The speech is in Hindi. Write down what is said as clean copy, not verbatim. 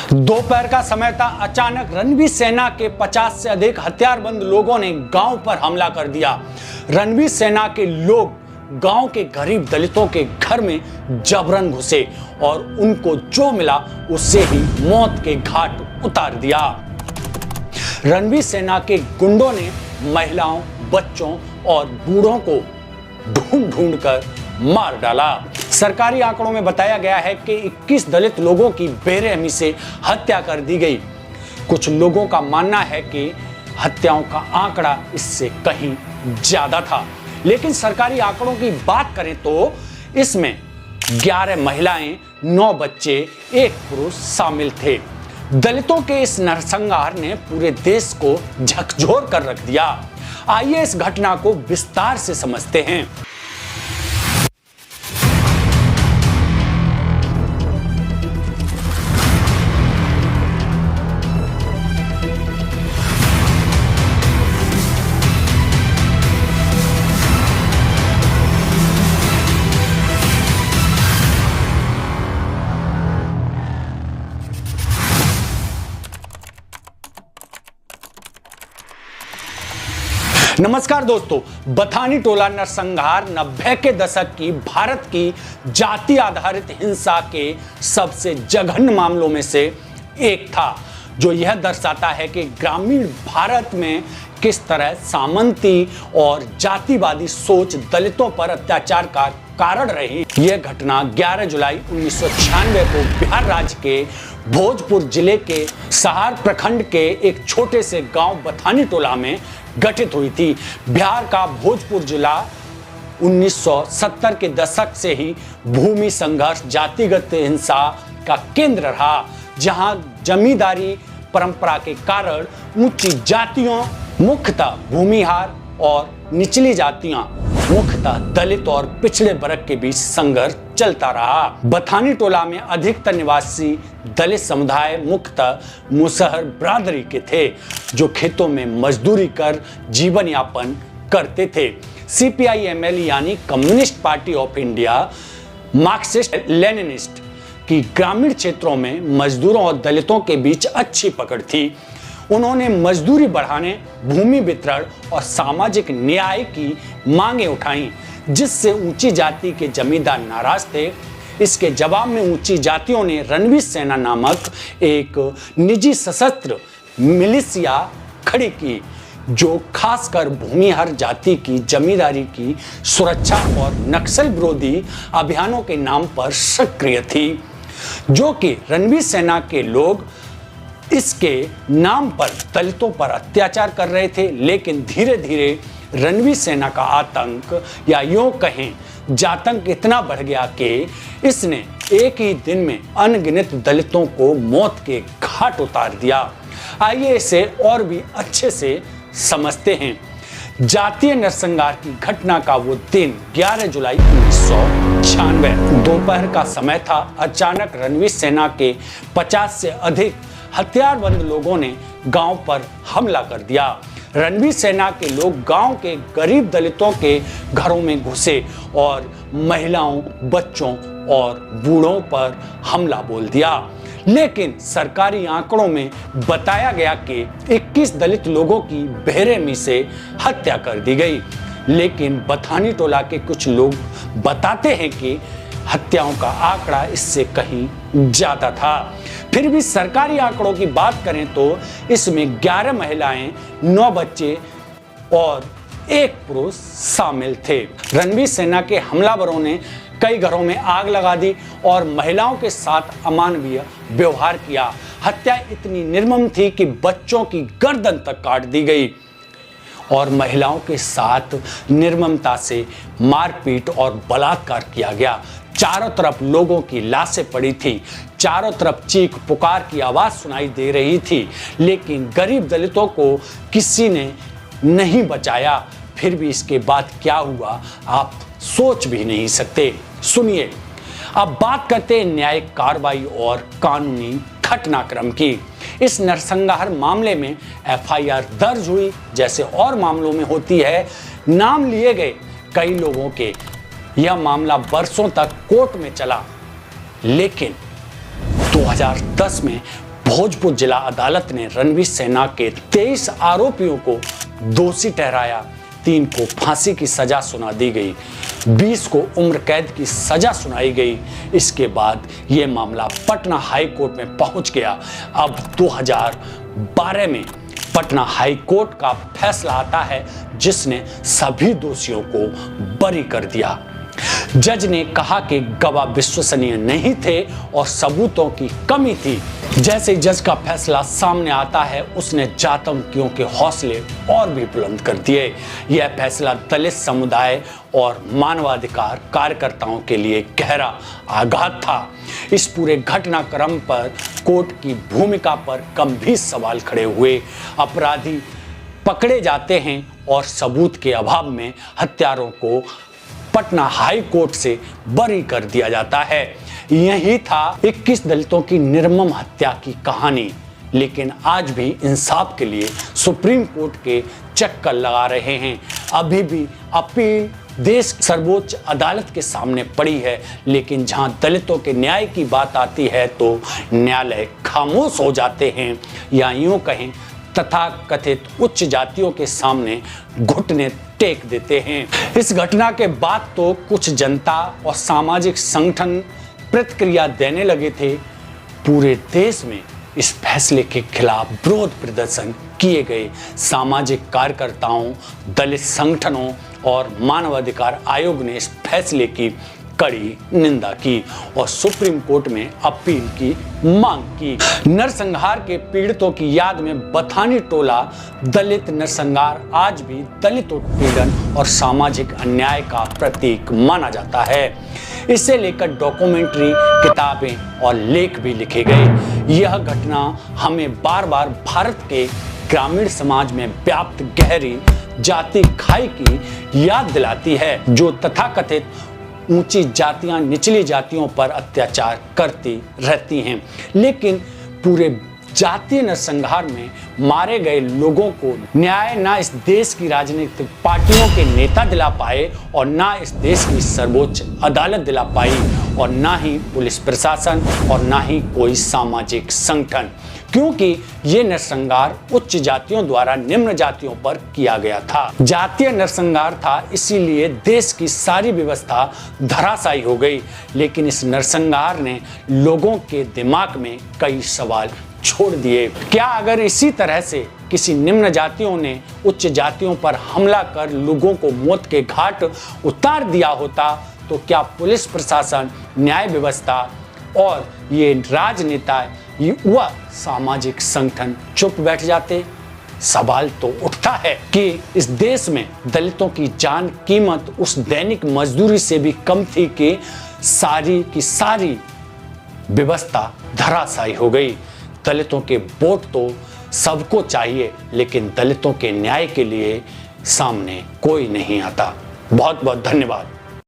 दोपहर का समय था। अचानक रणवीर सेना के 50 से अधिक हथियारबंद लोगों ने गांव पर हमला कर दिया। रणवीर सेना के लोग गांव के गरीब दलितों के घर में जबरन घुसे और उनको जो मिला उससे ही मौत के घाट उतार दिया। रणवीर सेना के गुंडों ने महिलाओं, बच्चों और बूढ़ों को ढूंढ ढूंढ कर मार डाला। सरकारी आंकड़ों में बताया गया है कि 21 दलित लोगों की बेरहमी से हत्या कर दी गई। कुछ लोगों का मानना है कि हत्याओं का आंकड़ा इससे कहीं ज्यादा था, लेकिन सरकारी आंकड़ों की बात करें तो इसमें 11 महिलाएं, 9 बच्चे, 1 पुरुष शामिल थे। दलितों के इस नरसंहार ने पूरे देश को झकझोर कर रख दिया। आइए इस घटना को विस्तार से समझते हैं। नमस्कार दोस्तों, बथानी टोला नरसंहार 90 के दशक की भारत की जाति आधारित हिंसा के सबसे जघन्य मामलों में से एक था, जो यह दर्शाता है कि ग्रामीण भारत में किस तरह सामंती और जातिवादी सोच दलितों पर अत्याचार का कारण रही। यह घटना 11 जुलाई 1996 को बिहार राज्य के भोजपुर जिले के सहार प्रखंड के एक छोटे से गांव बथानी टोला में गठित हुई थी। बिहार का भोजपुर जिला 1970 के दशक से ही भूमि संघर्ष, जातिगत हिंसा का केंद्र रहा, जहां जमींदारी परंपरा के कारण ऊंची जातियों, मुख्यतः भूमिहार, और निचली जातियां, मुख्यतः दलित और पिछड़े वर्ग के बीच संघर्ष चलता रहा। बथानी टोला में अधिकतर निवासी दलित समुदाय मुख्यतः मुसहर बिरादरी के थे, जो खेतों में मजदूरी कर जीवन यापन करते थे। CPI-ML यानी communist party of India, Marxist Leninist की ग्रामीण क्षेत्रों में मजदूरों और दलितों के बीच अच्छी पकड़ थी। उन्होंने मजदूरी बढ़ाने, भूमि वितरण और सामाजिक न्याय की मांगें उठाईं, जिससे ऊंची जाति के जमींदार नाराज थे। इसके जवाब में ऊंची जातियों ने रणवीर सेना नामक एक निजी सशस्त्र मिलिशिया खड़ी की, जो खासकर भूमिहार जाति की जमींदारी की सुरक्षा और नक्सल विरोधी अभियानों के नाम पर सक्रिय थी। जो कि रणवीर सेना के लोग इसके नाम पर दलितों पर अत्याचार कर रहे थे, लेकिन धीरे धीरे रणवीर सेना का आतंक, या यूं कहें जातंक, इतना बढ़ गया कि इसने एक ही दिन में अनगिनत दलितों को मौत के घाट उतार दिया। आइए इसे और भी अच्छे से समझते हैं। जातीय नरसंहार की घटना का वो दिन 11 जुलाई 1996 दोपहर का समय था। अचानक रणवीर सेना के 50 से अधिक हथियारबंद लोगों ने गांव पर हमला कर दिया। रणवीर सेना के लोग गांव के गरीब दलितों के घरों में घुसे और महिलाओं, बच्चों और बूढ़ों पर हमला बोल दिया। लेकिन सरकारी आंकड़ों में बताया गया कि 21 दलित लोगों की बेरहमी से हत्या कर दी गई, लेकिन बथानी टोला के कुछ लोग बताते हैं कि हत्याओं का आंकड़ा इससे कहीं ज्यादा था। फिर भी सरकारी आंकड़ों की बात करें तो इसमें 11 महिलाएं, 9 बच्चे और 1 पुरुष शामिल थे। रणवीर सेना के हमलावरों ने कई घरों में आग लगा दी और महिलाओं के साथ अमानवीय व्यवहार किया। हत्या इतनी निर्मम थी कि बच्चों की गर्दन तक काट दी गई और महिलाओं के साथ निर्ममता से मारपीट और बलात्कार किया गया। चारों तरफ लोगों की लाशें पड़ी थी, चारों तरफ चीख पुकार की आवाज सुनाई दे रही थी, लेकिन गरीब दलितों को किसी ने नहीं बचाया। फिर भी इसके बाद क्या हुआ आप सोच भी नहीं सकते। सुनिए, अब बात करते हैं न्यायिक कार्रवाई और कानूनी घटनाक्रम की। इस नरसंहार मामले में FIR दर्ज हुई, जैसे और मामलों में होती है। नाम लिए गए कई लोगों के। यह मामला वर्षों तक कोर्ट में चला, लेकिन 2010 में भोजपुर जिला अदालत ने रणवीर सेना के 23 आरोपियों को दोषी ठहराया। 3 को फांसी की सजा सुना दी गई, 20 को उम्र कैद की सजा सुनाई गई। इसके बाद यह मामला पटना हाई कोर्ट में पहुंच गया। अब 2012 में पटना हाई कोर्ट का फैसला आता है, जिसने सभी दोषियों को बरी कर दिया। जज ने कहा कि गवाह विश्वसनीय नहीं थे और सबूतों की कमी थी। जैसे जज का फैसला सामने आता है, उसने आतंकियों के हौसले और भी बुलंद कर दिए। यह फैसला दलित समुदाय और मानवाधिकार कार्यकर्ताओं के लिए गहरा आघात था। इस पूरे घटनाक्रम पर कोर्ट की भूमिका पर गंभीर सवाल खड़े हुए। अपराधी पकड़े जाते हैं और सबूत के अभाव में हत्यारों को पटना हाई कोर्ट से बरी कर दिया जाता है। यही था 21 दलितों की निर्मम हत्या की कहानी। लेकिन आज भी इंसाफ के लिए सुप्रीम कोर्ट के चक्कर लगा रहे हैं। अभी भी अपील देश सर्वोच्च अदालत के सामने पड़ी है, लेकिन जहां दलितों के न्याय की बात आती है तो न्यायालय खामोश हो जाते हैं, या यूं कहें तथाकथित उच्च जातियों के सामने घुटने टेक देते हैं। इस घटना के बाद तो कुछ जनता और सामाजिक संगठन प्रतिक्रिया देने लगे थे। पूरे देश में इस फैसले के खिलाफ विरोध प्रदर्शन किए गए। सामाजिक कार्यकर्ताओं, दलित संगठनों और मानवाधिकार आयोग ने इस फैसले की कड़ी निंदा की और सुप्रीम कोर्ट में अपील की मांग की। नरसंहार के पीड़ितों की याद में बथानी टोला दलित नरसंहार आज भी दलित उत्पीड़न और सामाजिक अन्याय का प्रतीक माना जाता है। इसे लेकर डॉक्यूमेंट्री, किताबें और लेख भी लिखे गए। यह घटना हमें बार बार भारत के ग्रामीण समाज में व्याप्त गहरी जाति खाई की याद दिलाती है, जो तथाकथित ऊंची जातियां निचली जातियों पर अत्याचार करती रहती हैं। लेकिन पूरे जातीय नरसंहार में मारे गए लोगों को न्याय ना इस देश की राजनीतिक पार्टियों के नेता दिला पाए और ना इस देश की सर्वोच्च अदालत दिला पाई और ना ही पुलिस प्रशासन और ना ही कोई सामाजिक संगठन, क्योंकि ये नरसंहार उच्च जातियों द्वारा निम्न जातियों पर किया गया था। जातीय नरसंहार था, इसीलिए देश की सारी व्यवस्था धराशायी हो गई। लेकिन इस नरसंहार ने लोगों के दिमाग में कई सवाल छोड़ दिए। क्या अगर इसी तरह से किसी निम्न जातियों ने उच्च जातियों पर हमला कर लोगों को मौत के घाट उतार दिया होता, तो क्या पुलिस प्रशासन, न्याय व्यवस्था और ये राजनेता, वह सामाजिक संगठन चुप बैठ जाते? सवाल तो उठता है कि इस देश में दलितों की जान कीमत उस दैनिक मजदूरी से भी कम थी कि सारी की सारी व्यवस्था धराशायी हो गई। दलितों के वोट तो सबको चाहिए, लेकिन दलितों के न्याय के लिए सामने कोई नहीं आता। बहुत बहुत धन्यवाद।